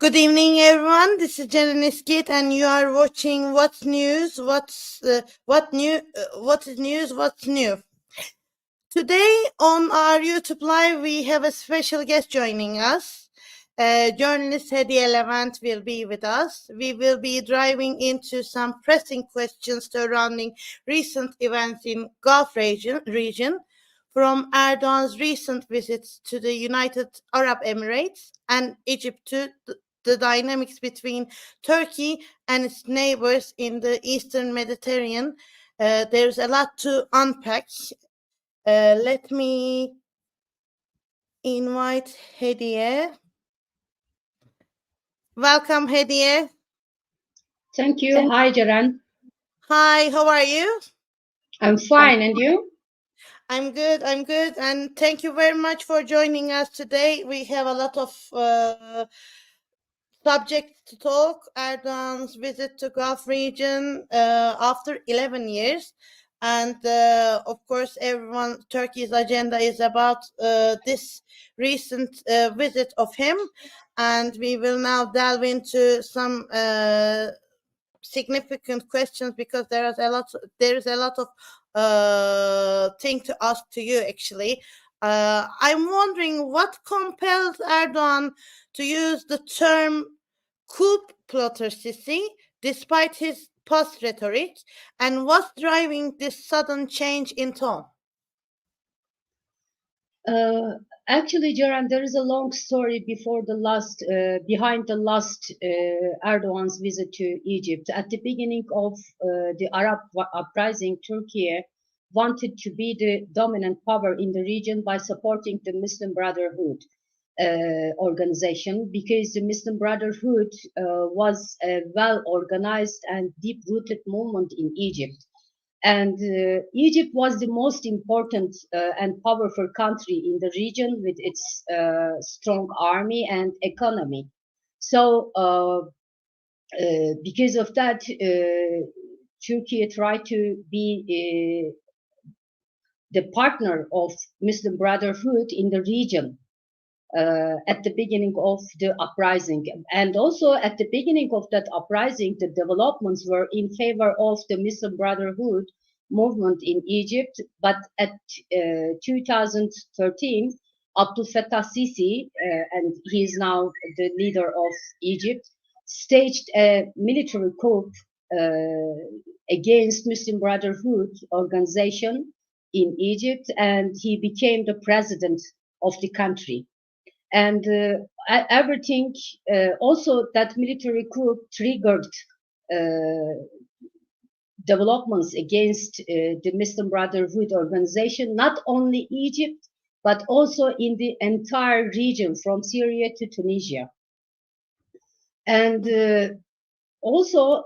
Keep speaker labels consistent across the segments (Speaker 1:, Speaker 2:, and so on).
Speaker 1: Good evening, everyone. This is İskit, and you are watching What's News. What is news? What's new? Today on our YouTube live, we have a special guest joining us. Journalist Hediye Levent will be with us. We will be driving into some pressing questions surrounding recent events in Gulf region, from Erdogan's recent visits to the United Arab Emirates and Egypt to the dynamics between Turkey and its neighbors in the Eastern Mediterranean. There's a lot to unpack. Let me invite Hediye. Welcome, Hediye.
Speaker 2: Thank you. Hi, Jaran.
Speaker 1: Hi, how are you?
Speaker 2: I'm fine, and you?
Speaker 1: I'm good, and thank you very much for joining us today. We have a lot of subjects to talk. Erdogan's visit to Gulf region after 11 years. And of course, Turkey's agenda is about this recent visit of him. And we will now delve into some significant questions, because there is a lot of thing to ask to you, actually. I'm wondering what compelled Erdogan to use the term coup plotter Sisi, despite his past rhetoric, and what's driving this sudden change in tone?
Speaker 2: Actually, Jaran, there is a long story behind the last Erdogan's visit to Egypt. At the beginning of the Arab uprising, Turkey wanted to be the dominant power in the region by supporting the Muslim Brotherhood organization, because the Muslim Brotherhood was a well-organized and deep-rooted movement in Egypt. And Egypt was the most important and powerful country in the region, with its strong army and economy. So because of that, Turkey tried to be the partner of Muslim Brotherhood in the region at the beginning of the uprising. And also at the beginning of that uprising, the developments were in favor of the Muslim Brotherhood movement in Egypt. But at 2013, Abdel Fattah Sisi, and he is now the leader of Egypt, staged a military coup against Muslim Brotherhood organization in Egypt, and he became the president of the country. And everything, also that military coup triggered developments against the Muslim Brotherhood organization, not only Egypt, but also in the entire region from Syria to Tunisia. And also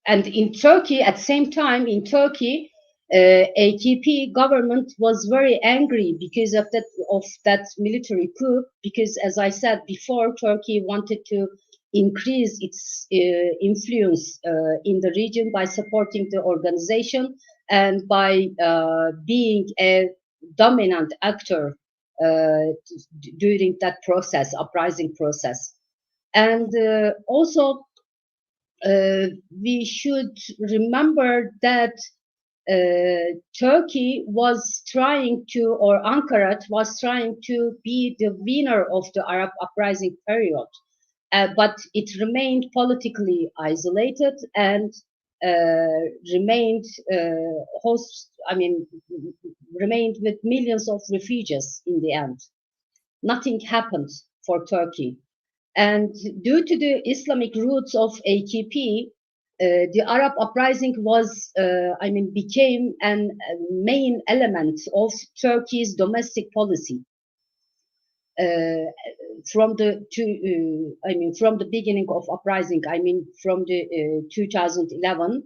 Speaker 2: and in Turkey, at the same time, in Turkey, AKP government was very angry because of that military coup, because, as I said before, Turkey wanted to increase its influence in the region by supporting the organization and by being a dominant actor during that uprising process. And also we should remember that Turkey was trying to, or Ankara was trying to be the winner of the Arab uprising period, but it remained politically isolated and remained remained with millions of refugees in the end. Nothing happened for Turkey. And due to the Islamic roots of AKP, the Arab uprising became a main element of Turkey's domestic policy from the beginning of uprising. From the 2011,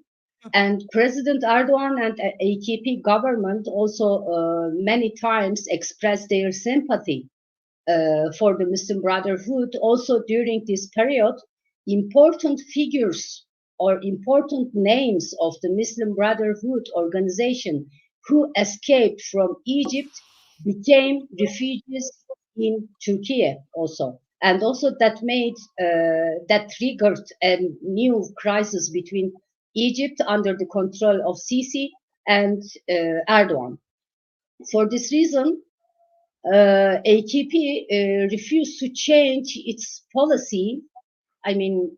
Speaker 2: and President Erdogan and AKP government also many times expressed their sympathy for the Muslim Brotherhood. Also during this period, important figures or important names of the Muslim Brotherhood organization who escaped from Egypt became refugees in Turkey also. and also that triggered a new crisis between Egypt under the control of Sisi and Erdogan. For this reason, AKP refused to change its policy. I mean,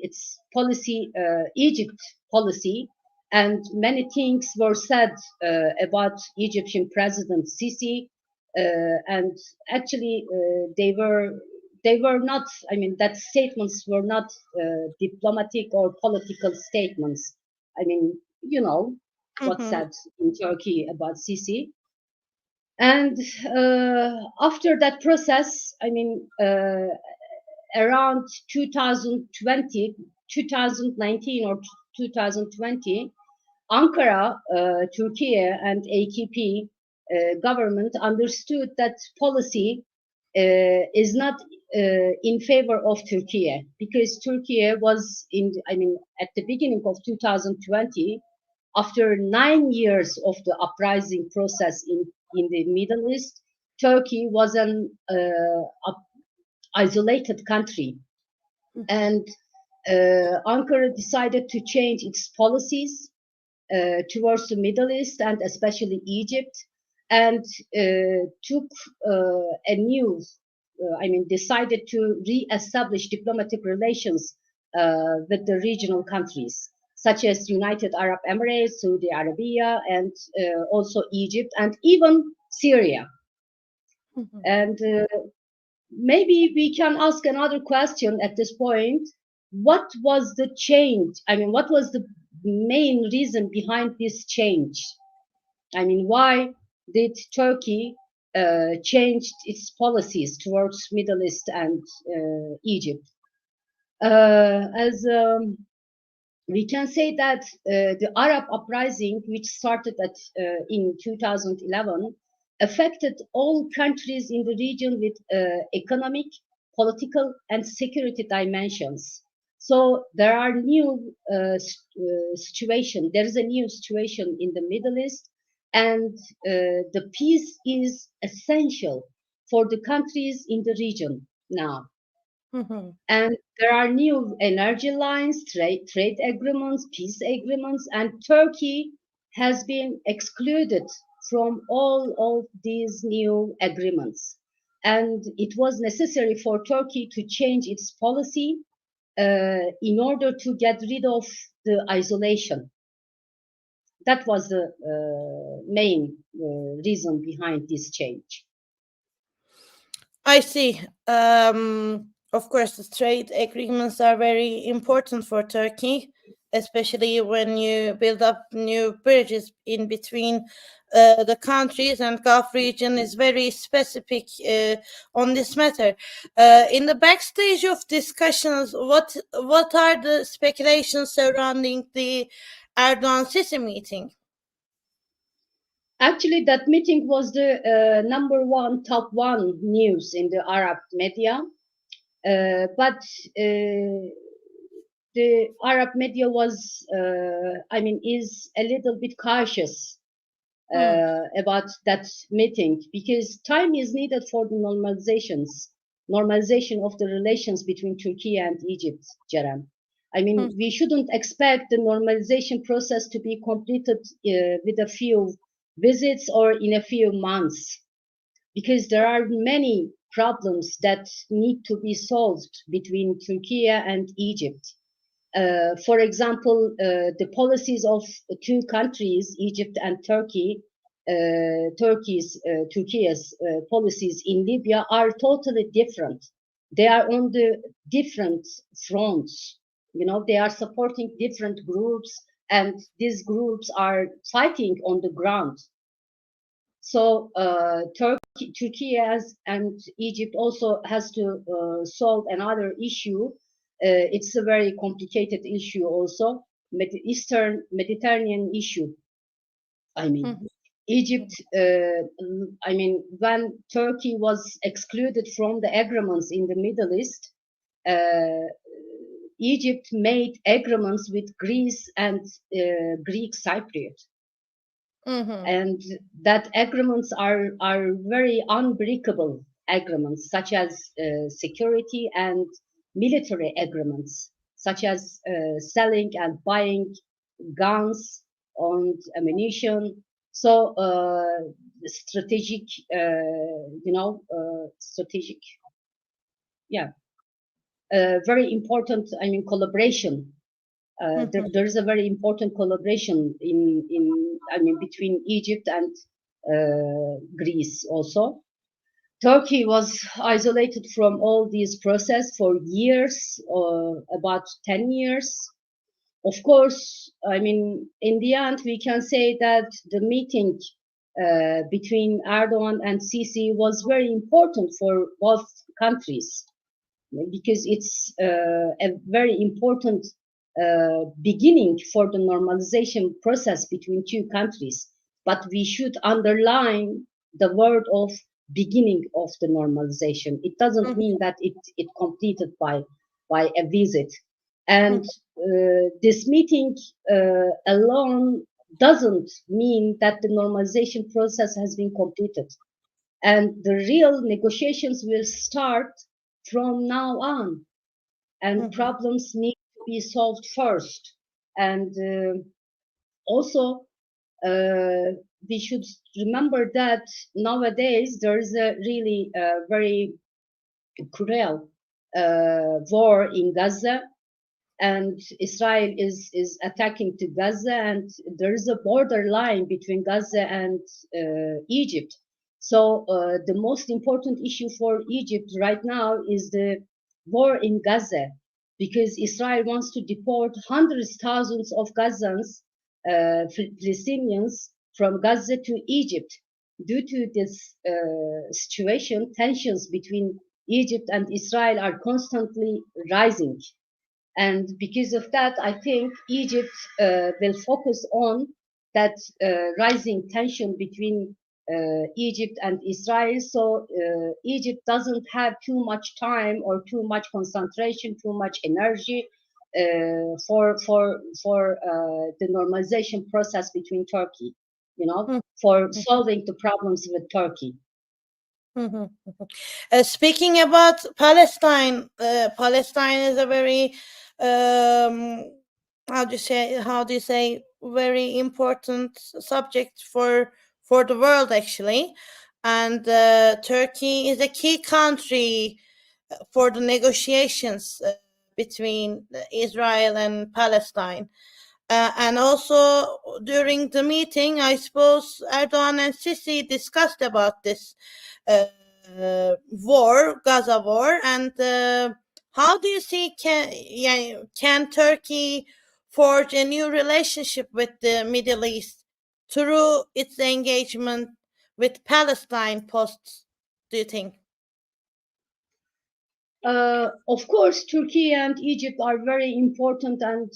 Speaker 2: its policy, Egypt policy, and many things were said about Egyptian President Sisi, and actually they were not. I mean, that statements were not diplomatic or political statements. I mean, you know what's said in Turkey about Sisi. And after that process, I mean, around 2020, 2019 or 2020, Ankara, Turkey, and AKP government understood that policy is not in favor of Turkey, because Turkey was at the beginning of 2020, after 9 years of the uprising process in the Middle East, Turkey was an isolated country, and Ankara decided to change its policies towards the Middle East and especially Egypt, and took a new, decided to re-establish diplomatic relations with the regional countries, such as United Arab Emirates, Saudi Arabia, and also Egypt, and even Syria. And maybe we can ask another question at this point. What was the change? I mean, what was the main reason behind this change? I mean, why did Turkey change its policies towards Middle East and Egypt? We can say that the Arab uprising, which started in 2011, affected all countries in the region with economic, political, and security dimensions. So there are new situation. There is a new situation in the Middle East, and the peace is essential for the countries in the region now. And there are new energy lines, trade agreements, peace agreements, and Turkey has been excluded from all of these new agreements. And it was necessary for Turkey to change its policy in order to get rid of the isolation. That was the main reason behind this change.
Speaker 1: I see. Of course, the trade agreements are very important for Turkey, especially when you build up new bridges in between the countries, and Gulf region is very specific on this matter. In the backstage of discussions, what are the speculations surrounding the Erdogan-Sisi meeting?
Speaker 2: Actually, that meeting was the top one news in the Arab media. But the Arab media was, is a little bit cautious about that meeting, because time is needed for the normalization of the relations between Turkey and Egypt, Jerem. We shouldn't expect the normalization process to be completed with a few visits or in a few months, because there are many problems that need to be solved between Turkey and Egypt. For example, the policies of two countries, Egypt and Turkey, Turkey's policies in Libya are totally different. They are on the different fronts. They are supporting different groups, and these groups are fighting on the ground. So Turkey and Egypt also has to solve another issue. It's a very complicated issue also, Eastern Mediterranean issue. Egypt, when Turkey was excluded from the agreements in the Middle East, Egypt made agreements with Greece and Greek Cypriot. And that agreements are very unbreakable. agreements, such as security and military agreements, such as selling and buying guns and ammunition. So strategic, strategic, yeah, very important. I mean, collaboration. There is a very important collaboration between Egypt and Greece also. Turkey was isolated from all these process for years, about 10 years. Of course, I mean, in the end, we can say that the meeting between Erdogan and Sisi was very important for both countries because it's a very important beginning for the normalization process between two countries. But we should underline the word of beginning of the normalization. It doesn't mean that it completed by a visit. And this meeting alone doesn't mean that the normalization process has been completed. And the real negotiations will start from now on. And problems need to be solved first. And also, we should remember that nowadays there is a really very cruel war in Gaza, and Israel is attacking to Gaza, and there is a border line between Gaza and Egypt. So the most important issue for Egypt right now is the war in Gaza, because Israel wants to deport hundreds, thousands of Gazans, Palestinians from Gaza to Egypt. Due to this situation, tensions between Egypt and Israel are constantly rising. And because of that, I think Egypt will focus on that rising tension between Egypt and Israel. So Egypt doesn't have too much time or too much concentration, too much energy for the normalization process between Turkey, for solving the problems with Turkey.
Speaker 1: Speaking about Palestine, Palestine is a very how do you say very important subject for the world actually, and Turkey is a key country for the negotiations between Israel and Palestine. And also during the meeting, I suppose Erdogan and Sisi discussed about this war, Gaza war, and how do you see can Turkey forge a new relationship with the Middle East through its engagement with Palestine post? Do you think?
Speaker 2: Of course, Turkey and Egypt are very important and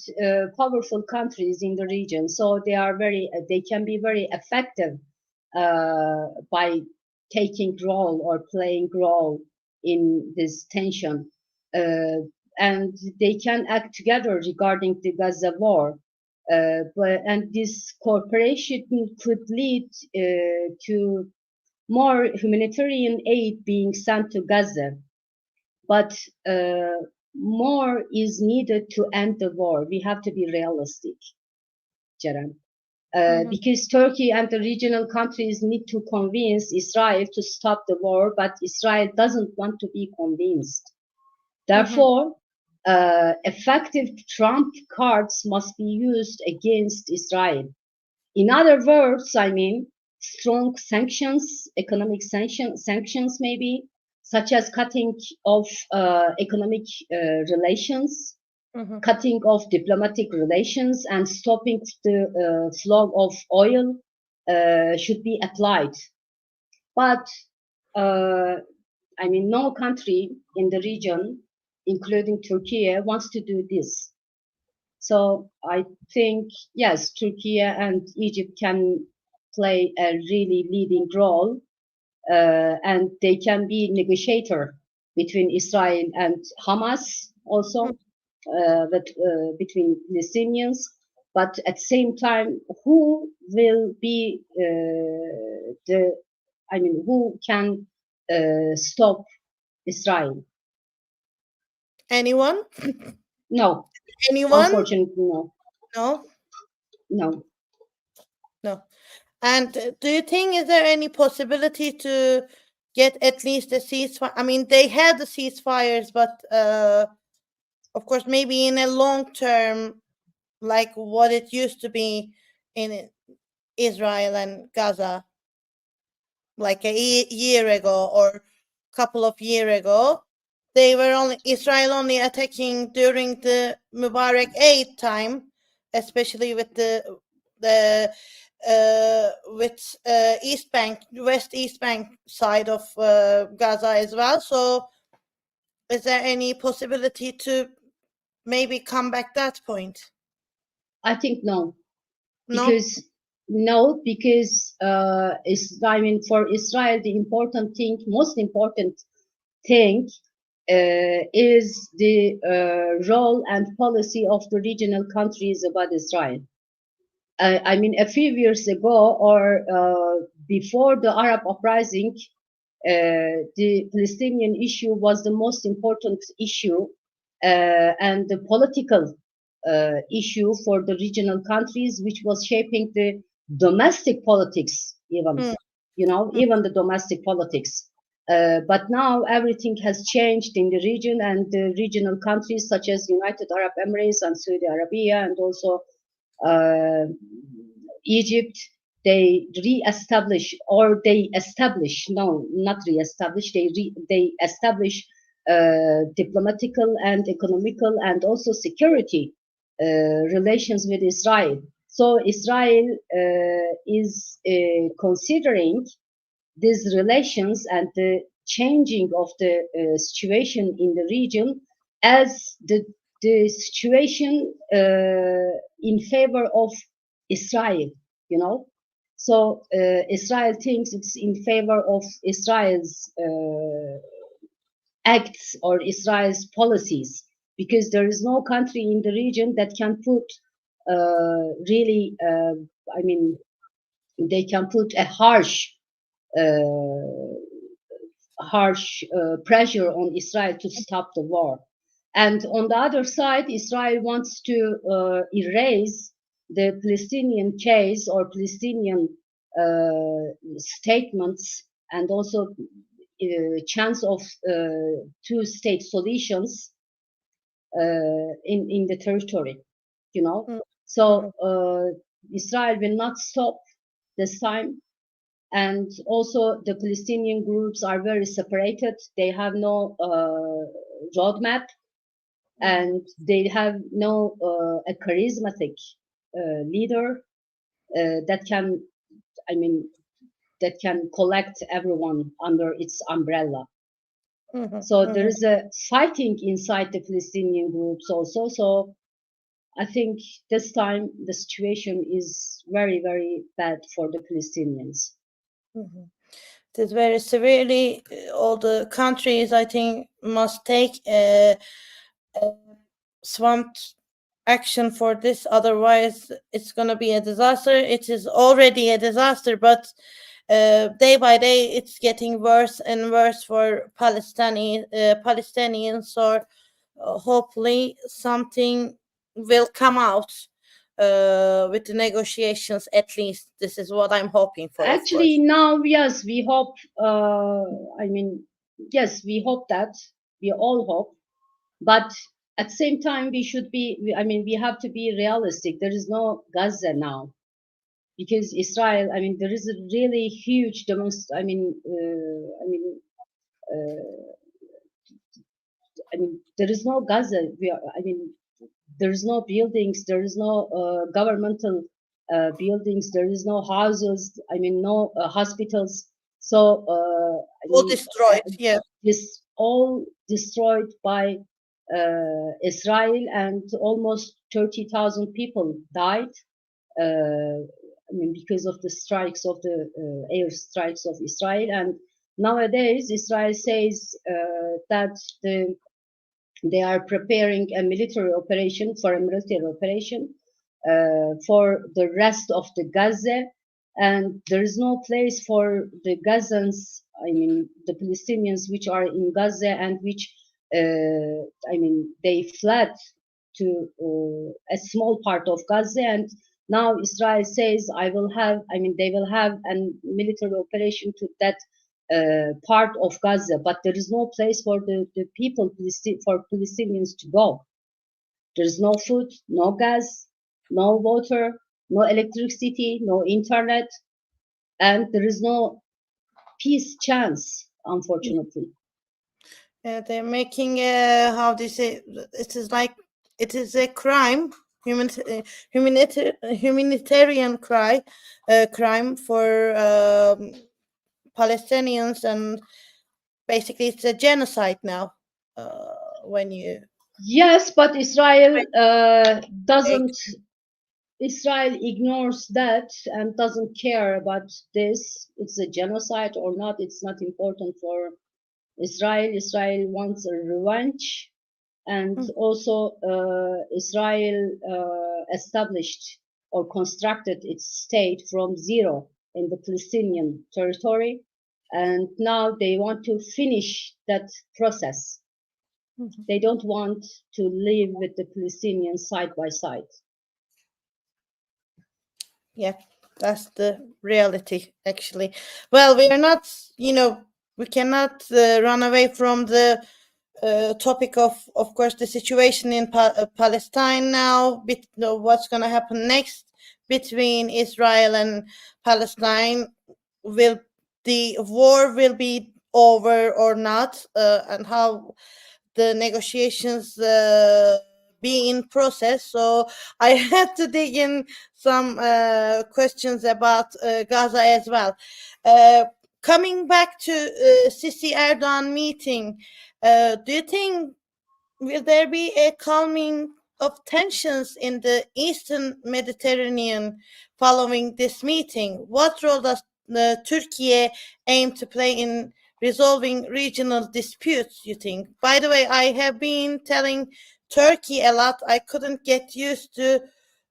Speaker 2: powerful countries in the region. So they can be very effective by taking role or playing role in this tension, and they can act together regarding the Gaza war. And this cooperation could lead to more humanitarian aid being sent to Gaza. But more is needed to end the war. We have to be realistic, Ceren. Because Turkey and the regional countries need to convince Israel to stop the war, but Israel doesn't want to be convinced. Therefore, effective trump cards must be used against Israel. In other words, I mean, strong sanctions, economic sanctions maybe, such as cutting off economic relations, cutting off diplomatic relations, and stopping the flow of oil should be applied. But I mean, no country in the region, including Turkey, wants to do this. So I think, yes, Turkey and Egypt can play a really leading role, and they can be negotiator between Israel and Hamas also, between Palestinians. But at the same time, who will be who can stop Israel.
Speaker 1: Anyone?
Speaker 2: No,
Speaker 1: Anyone?
Speaker 2: unfortunately, no,
Speaker 1: No.
Speaker 2: no.
Speaker 1: No. And do you think is there any possibility to get at least a ceasefire? I mean, they had the ceasefires, but of course, maybe in a long term, like what it used to be in Israel and Gaza, like a year ago or couple of year ago, they were only Israel only attacking during the Mubarak aid time, especially with the with East Bank, West East Bank side of Gaza as well. So, is there any possibility to maybe come back that point?
Speaker 2: I think no,
Speaker 1: No.
Speaker 2: because I mean, for Israel, the most important thing is the role and policy of the regional countries about Israel. I mean, a few years ago or before the Arab uprising, the Palestinian issue was the most important issue and the political issue for the regional countries, which was shaping the domestic politics, even, even the domestic politics. But now everything has changed in the region, and the regional countries such as United Arab Emirates and Saudi Arabia, and also Egypt, they re-establish, or they establish, no, not re-establish, they establish diplomatical and economical and also security relations with Israel. So Israel is considering these relations and the changing of the situation in the region as the situation in favor of Israel, So Israel thinks it's in favor of Israel's acts or Israel's policies, because there is no country in the region that can put really, I mean, they can put a harsh pressure on Israel to stop the war. And on the other side, Israel wants to erase the Palestinian case or Palestinian statements, and also chance of two-state solutions in the territory, So Israel will not stop this time. And also the Palestinian groups are very separated. They have no roadmap, and they have no a charismatic leader that can, that can collect everyone under its umbrella. So there is a fighting inside the Palestinian groups also. So I think this time the situation is very, very bad for the Palestinians.
Speaker 1: It is very severely. All the countries, I think, must take swamped action for this. Otherwise, it's going to be a disaster. It is already a disaster, but day by day, it's getting worse and worse for Palestinians. So hopefully, something will come out with the negotiations. At least this is what I'm hoping for.
Speaker 2: Actually, now, yes, we hope. Yes, we hope that, we all hope, but at the same time, we should be. We have to be realistic. There is no Gaza now, because Israel. There is a really huge there is no Gaza. There is no buildings. There is no governmental buildings. There is no houses. No hospitals. So
Speaker 1: all destroyed. Yeah,
Speaker 2: this all destroyed by Israel, and almost 30,000 people died. Because of the strikes of the air strikes of Israel. And nowadays, Israel says that they are preparing a military operation for the rest of the Gaza, and there is no place for the Gazans I mean, the Palestinians which are in Gaza and which, I mean, they fled to a small part of Gaza, and now Israel says, I mean, they will have a military operation to that part of Gaza, but there is no place for the people, for Palestinians to go. There is no food, no gas, no water, no electricity, no internet, and there is no peace chance, unfortunately.
Speaker 1: They're making how do you say? It is a crime, humanitarian crime for Palestinians, and basically it's a genocide now. When you
Speaker 2: Yes, but Israel doesn't. Israel ignores that and doesn't care about this. It's a genocide or not. It's not important for Israel. Israel wants a revenge, and also Israel established or constructed its state from zero in the Palestinian territory, and now they want to finish that process. They don't want to live with the Palestinians side by side.
Speaker 1: Yeah, that's the reality, actually. Well, we are not, we cannot run away from the topic of course, the situation in Palestine now, what's going to happen next between Israel and Palestine. Will the war will be over or not, and how the negotiations be in process. So I had to dig in some questions about Gaza as well. Coming back to Sisi Erdogan meeting, do you think will there be a calming of tensions in the Eastern Mediterranean following this meeting? What role does Turkey aim to play in resolving regional disputes, you think? By the way, I have been telling Turkey a lot. I couldn't get used to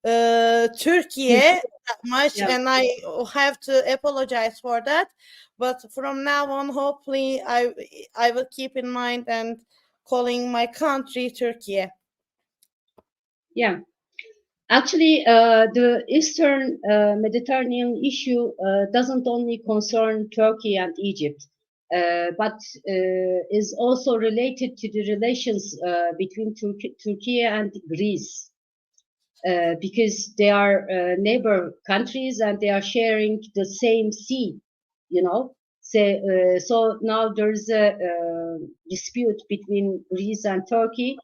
Speaker 1: Turkey that much,
Speaker 2: Yeah.
Speaker 1: and I have to apologize for that. But from now on, hopefully, I will keep in mind and calling my country Turkey.
Speaker 2: Yeah. Actually, the Eastern Mediterranean issue doesn't only concern Turkey and Egypt, but is also related to the relations between Turkey and Greece, because they are neighbor countries and they are sharing the same sea, you know. So now there's a dispute between Greece and Turkey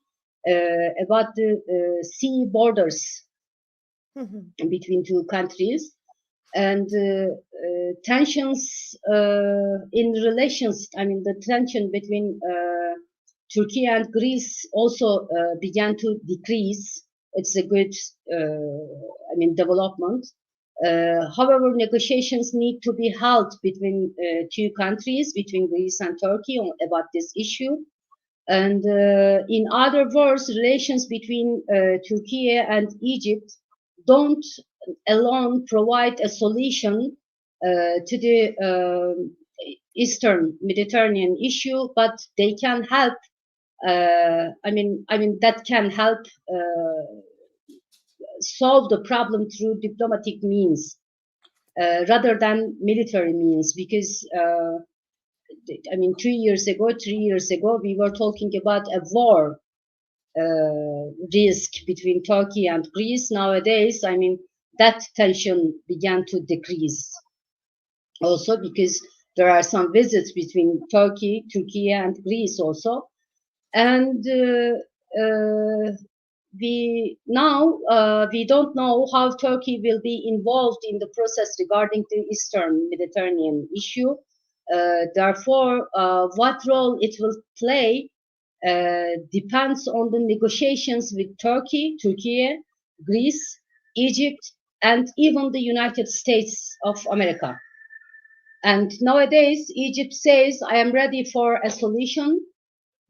Speaker 2: about the sea borders between two countries, and tensions in relations. I mean, the tension between Turkey and Greece also began to decrease. It's a good, I mean, development. However, negotiations need to be held between two countries, between Greece and Turkey, about this issue. And in other words, relations between Turkey and Egypt don't alone provide a solution to the Eastern Mediterranean issue, but they can help. I mean that can help solve the problem through diplomatic means rather than military means, because I mean 3 years ago we were talking about a war risk between Turkey and Greece. Nowadays, I mean, that tension began to decrease. Also because there are some visits between Turkey and Greece also. And we don't know how Turkey will be involved in the process regarding the Eastern Mediterranean issue. Therefore, what role it will play depends on the negotiations with Turkey, Greece, Egypt, and even the United States of America. And nowadays, Egypt says, I am ready for a solution,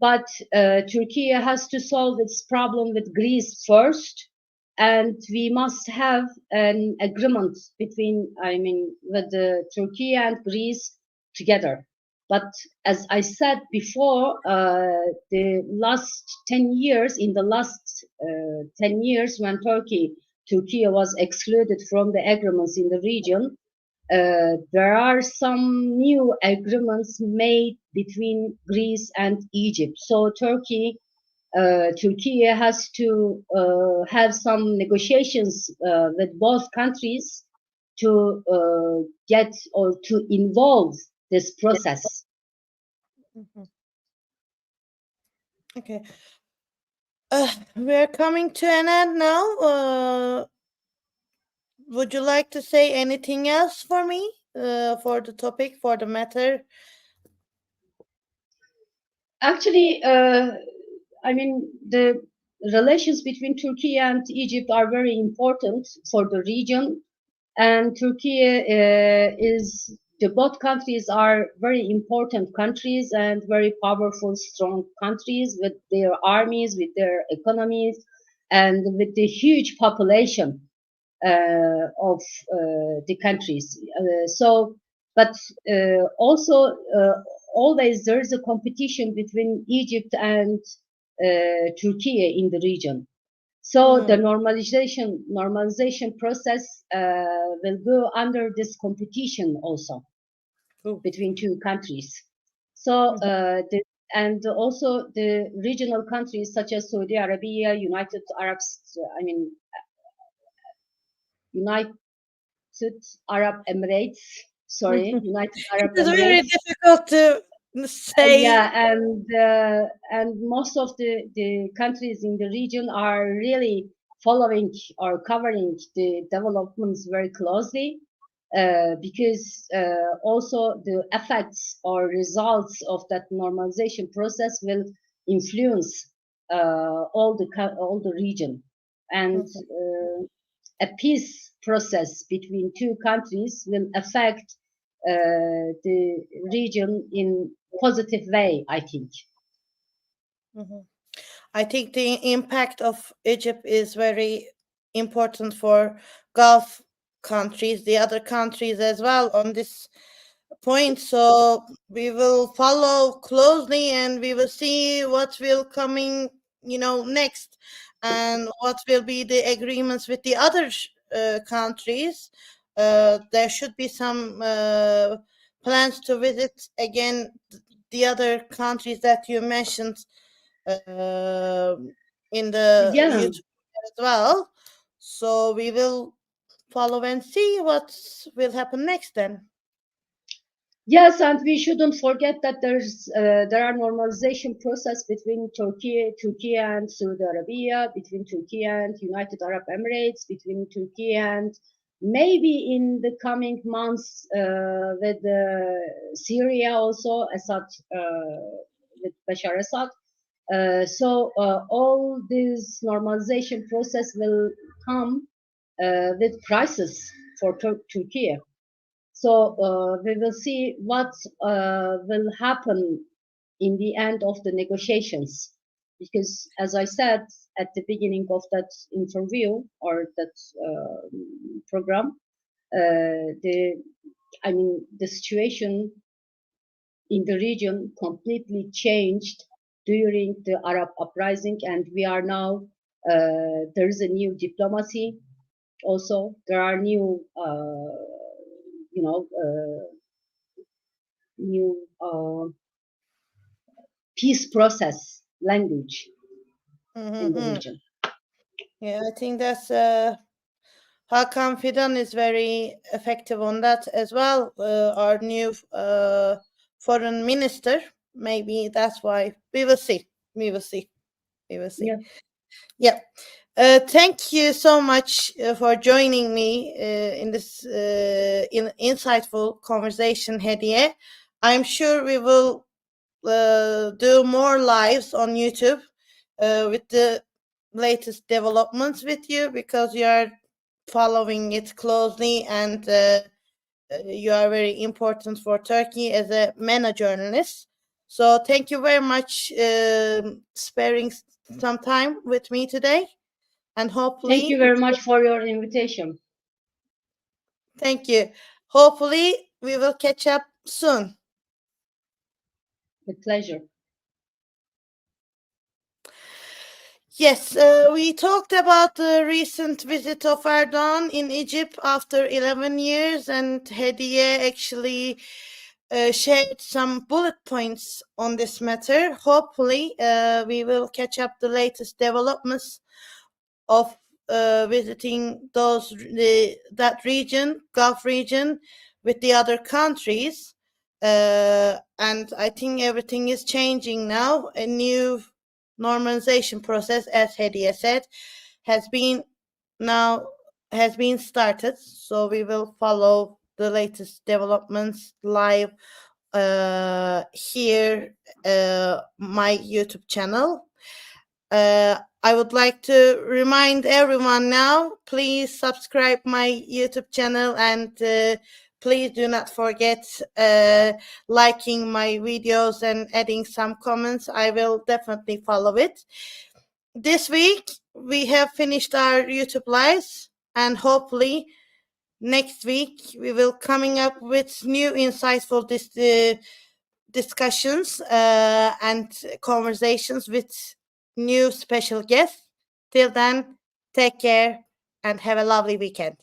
Speaker 2: but Turkey has to solve its problem with Greece first, and we must have an agreement between, with Turkey and Greece together. But as I said before, the last 10 years, in the last 10 years, when Turkey was excluded from the agreements in the region, there are some new agreements made between Greece and Egypt. So Turkey has to have some negotiations with both countries to get or to involve this process.
Speaker 1: Okay. We're coming to an end now. Would you like to say anything else for me, for the topic, for the matter?
Speaker 2: Actually, I mean, the relations between Turkey and Egypt are very important for the region, and Turkey is, the both countries are very important countries and very powerful, strong countries with their armies, with their economies, and with the huge population of the countries. But also always there is a competition between Egypt and Turkey in the region. So the normalization process will go under this competition also between two countries. So and also the regional countries such as Saudi Arabia, United Arab Emirates. Sorry, United Arab
Speaker 1: It's
Speaker 2: Emirates.
Speaker 1: very difficult to say.
Speaker 2: Yeah, and most of the countries in the region are really following or covering the developments very closely, because also the effects or results of that normalization process will influence all the region, and a peace process between two countries will affect the region in positive way, I think.
Speaker 1: I think the impact of Egypt is very important for Gulf countries, the other countries as well on this point. So we will follow closely and we will see what will coming, next, and what will be the agreements with the other countries. There should be some plans to visit again the other countries that you mentioned in the
Speaker 2: Yeah.
Speaker 1: YouTube as well. So we will follow and see what will happen next then.
Speaker 2: Yes, and we shouldn't forget that there are normalization process between Turkey and Saudi Arabia, between Turkey and United Arab Emirates, between Turkey and maybe in the coming months with Syria also, Assad, with Bashar Assad. So all this normalization process will come with prices for Turkey. So we will see what will happen in the end of the negotiations. Because, as I said at the beginning of that interview or that program, the situation in the region completely changed during the Arab uprising, and we are now there is a new diplomacy. Also, there are new new peace process language in the region.
Speaker 1: Yeah, I think that's Hakan Fidan is very effective on that as well. Our new foreign minister. Maybe that's why we will see. We will see. We will see. Yeah. Thank you so much for joining me in this insightful conversation, Hediye. I'm sure we will do more lives on YouTube with the latest developments with you, because you are following it closely and you are very important for Turkey as a MENA journalist. So thank you very much sparing some time with me today. And hopefully,
Speaker 2: thank you very much for your invitation.
Speaker 1: Thank you. Hopefully, we will catch up soon.
Speaker 2: With pleasure.
Speaker 1: Yes, we talked about the recent visit of Erdogan in Egypt after 11 years, and Hediye actually shared some bullet points on this matter. Hopefully, we will catch up the latest developments of visiting that region, Gulf region, with the other countries. And I think everything is changing now. A new normalization process, as Hediye said, has been started. So we will follow the latest developments live here, my YouTube channel. I would like to remind everyone now, please subscribe my YouTube channel, and please do not forget liking my videos and adding some comments. I will definitely follow it. This week, we have finished our YouTube lives, and hopefully next week we will coming up with new insightful discussions and conversations with new special guests. Till then, take care and have a lovely weekend.